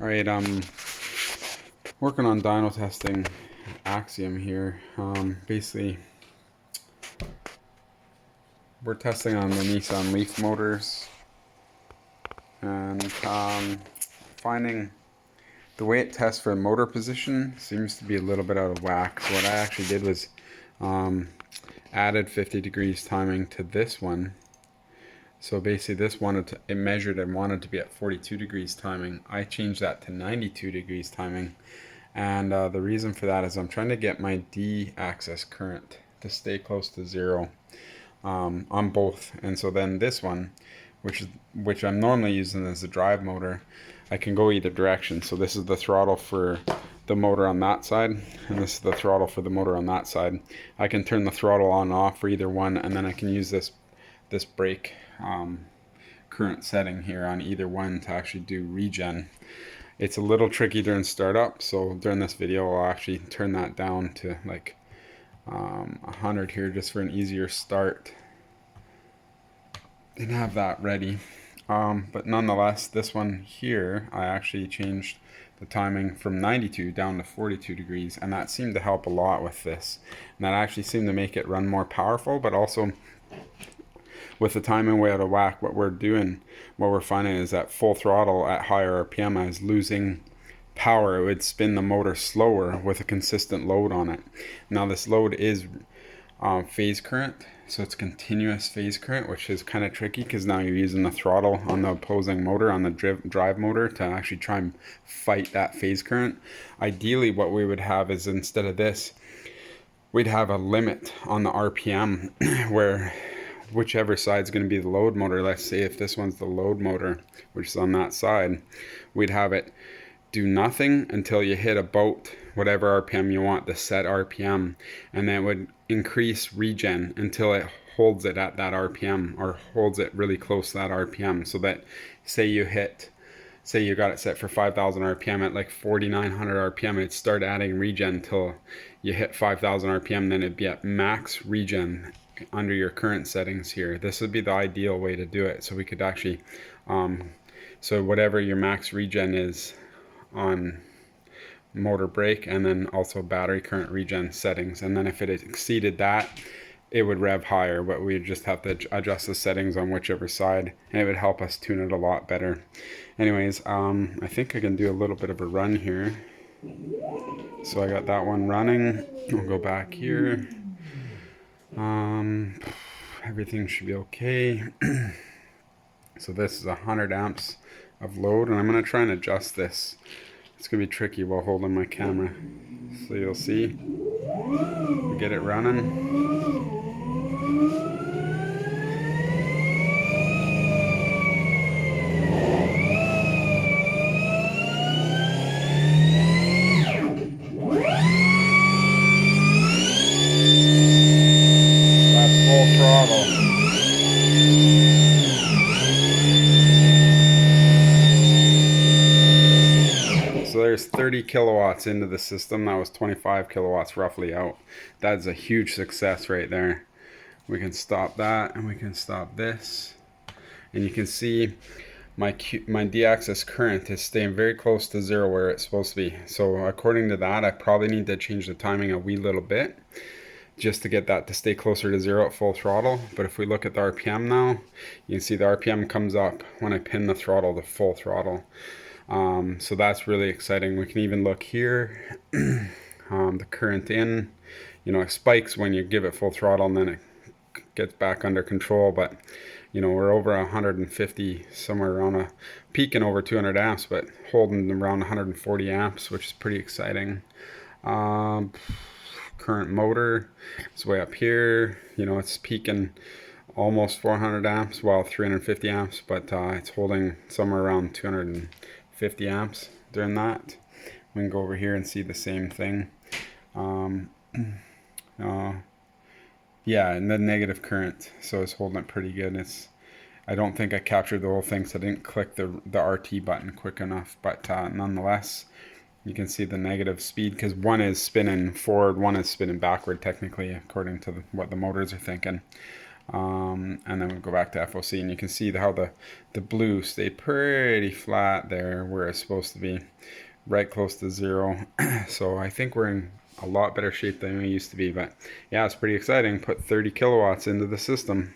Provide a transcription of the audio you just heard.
All right, working on dyno testing Axiom here. Basically, we're testing on the Nissan Leaf motors and finding the way it tests for motor position seems to be a little bit out of whack. So what I actually did was added 50 degrees timing to this one. So basically this it measured and wanted to be at 42 degrees timing. I changed that to 92 degrees timing. And the reason for that is I'm trying to get my D-axis current to stay close to zero on both. And so then this one, which I'm normally using as a drive motor, I can go either direction. So this is the throttle for the motor on that side, and this is the throttle for the motor on that side. I can turn the throttle on and off for either one, and then I can use this brake current setting here on either one to actually do regen. It's a little tricky during startup, so during this video I'll actually turn that down to like 100 here just for an easier start and have that ready. But nonetheless, this one here I actually changed the timing from 92 down to 42 degrees, and that seemed to help a lot with this, and that actually seemed to make it run more powerful. But also with the timing way out of whack, what we're finding is that full throttle at higher RPM is losing power. It would spin the motor slower with a consistent load on it. Now this load is phase current, so it's continuous phase current, which is kind of tricky because now you're using the throttle on the opposing motor, on the drive motor, to actually try and fight that phase current. Ideally what we would have is, instead of this, we'd have a limit on the RPM where whichever side's going to be the load motor, let's say if this one's the load motor, which is on that side, we'd have it do nothing until you hit about whatever RPM you want, the set RPM, and then it would increase regen until it holds it at that RPM, or holds it really close to that RPM, so that say you got it set for 5,000 RPM at like 4,900 RPM, it'd start adding regen until you hit 5,000 RPM, then it'd be at max regen under your current settings here. This would be the ideal way to do it. So we could actually, so whatever your max regen is on motor brake, and then also battery current regen settings, and then if it exceeded that, it would rev higher, but we just have to adjust the settings on whichever side, and it would help us tune it a lot better. Anyways, I think I can do a little bit of a run here. So I got that one running. I'll go back here. Everything should be okay. So this is 100 amps of load, and I'm going to try and adjust this. It's going to be tricky while holding my camera. So you'll see. We get it running. That's full throttle. So there's 30 kilowatts into the system. That was 25 kilowatts roughly out. That's a huge success right there. We can stop that, and we can stop this. And you can see my D-axis current is staying very close to zero where it's supposed to be. So according to that, I probably need to change the timing a wee little bit just to get that to stay closer to zero at full throttle. But if we look at the RPM now, you can see the RPM comes up when I pin the throttle to full throttle. So that's really exciting. We can even look here, the current in, it spikes when you give it full throttle, and then it gets back under control. But we're over 150, somewhere around a peak, and over 200 amps, but holding around 140 amps, which is pretty exciting. Current motor is way up here. It's peaking almost 400 amps, well 350 amps, but it's holding somewhere around 250 amps during that. We can go over here and see the same thing. Yeah, and the negative current, so it's holding it pretty good. I don't think I captured the whole thing, so I didn't click the RT button quick enough, but nonetheless, you can see the negative speed, because one is spinning forward, one is spinning backward technically, according to what the motors are thinking. And then we'll go back to FOC, and you can see how the blue stayed pretty flat there where it's supposed to be, right close to 0. So I think we're in a lot better shape than we used to be. But yeah, it's pretty exciting. Put 30 kilowatts into the system.